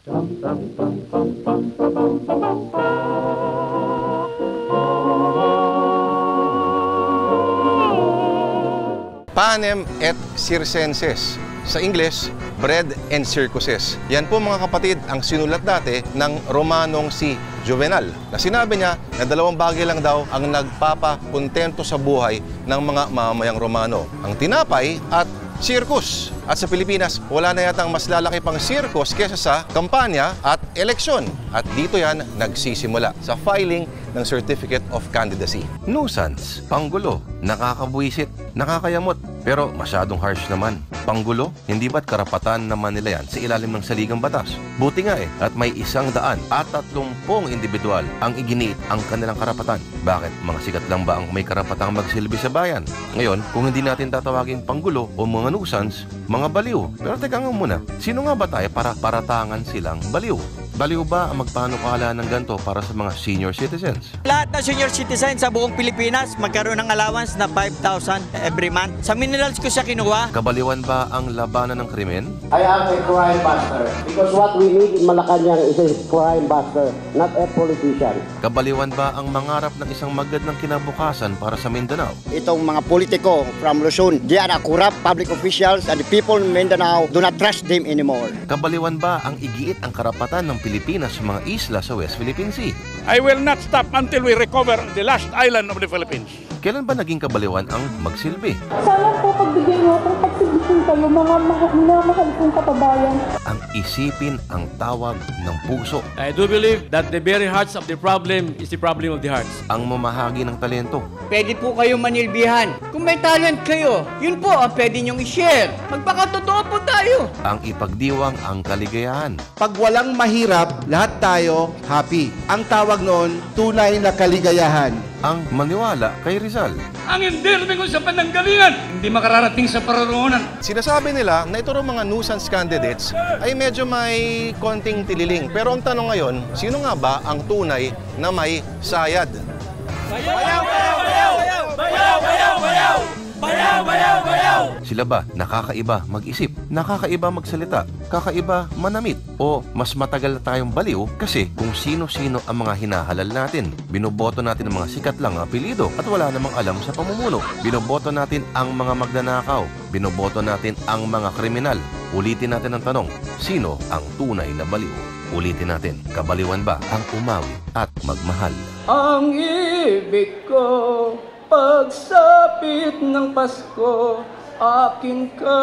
Panem et circenses. Sa Ingles, bread and circuses. Yan po mga kapatid ang sinulat dati ng Romanong si Juvenal. Na sinabi niya na dalawang bagay lang daw ang nagpapakontento sa buhay ng mga mamamayang Romano. Ang tinapay at circus. At sa Pilipinas, wala na yatang mas lalaki pang circus kesa sa kampanya at eleksyon. At dito yan nagsisimula sa filing ng Certificate of Candidacy. Nuisance, panggulo, nakakabuisit, nakakayamot, pero masyadong harsh naman. Panggulo, hindi ba't karapatan naman nila yan sa ilalim ng saligang batas? Buti nga at may 130 individual ang iginiit ang kanilang karapatan. Bakit? Mga sikat lang ba ang may karapatang magsilbi sa bayan? Ngayon, kung hindi natin tatawagin panggulo o mga nuisance, mga baliw. Pero teka nga muna, sino nga ba tayo para paratangan silang baliw? Baliw ba ang magpanukala ng ganito para sa mga senior citizens? Lahat ng senior citizens sa buong Pilipinas magkaroon ng allowance na 5,000 every month. Sa minerals ko siya kinuha. Kabaliwan ba ang labanan ng krimen? I am a crime buster because what we need in Malacanang is a crime buster, not a politician. Kabaliwan ba ang mangarap ng isang magandang kinabukasan para sa Mindanao? Itong mga politiko from Luzon, they are corrupt public officials and the people in Mindanao do not trust them anymore. Kabaliwan ba ang igiit ang karapatan ng Pilipinas sa mga isla sa West Philippine Sea? I will not stop until we recover the last island of the Philippines. Kailan ba naging kabaliwan ang magsilbi? Sana po pagbigyan mo kung pagsigitin kayo mga minamahal kong kapabayan. Ang isipin ang tawag ng puso. I do believe that the very hearts of the problem is the problem of the hearts. Ang mamahagi ng talento. Pwede po kayong manilbihan. Kung may talent kayo, yun po ang pwede nyong i-share. Magpakatotoo po tayo. Ang ipagdiwang ang kaligayahan. Pag walang mahirap, lahat tayo happy. Ang tawag noon, tunay na kaligayahan. Ang maniwala kay Rizal. Ang hindi lumingon sa pananggalingan, hindi makararating sa paroroonan. Sinasabi nila na ito mga nuisance candidates ay medyo may konting tililing. Pero ang tanong ngayon, sino nga ba ang tunay na may sayad? Bayaw! Bayaw! Bayaw! Bayaw! Bayaw! Bayaw! Bayaw! Bayaw! Bayaw! Sila ba nakakaiba mag-isip, nakakaiba magsalita, kakaiba manamit, o mas matagal na tayong baliw kasi kung sino-sino ang mga hinahalal natin. Binoboto natin ang mga sikat lang ang apelido at wala namang alam sa pamumuno. Binoboto natin ang mga magnanakaw. Binoboto natin ang mga kriminal. Ulitin natin ang tanong, sino ang tunay na baliw? Ulitin natin, kabaliwan ba ang umawi at magmahal? Ang ibig ko, pagsapit ng Pasko, akin ka.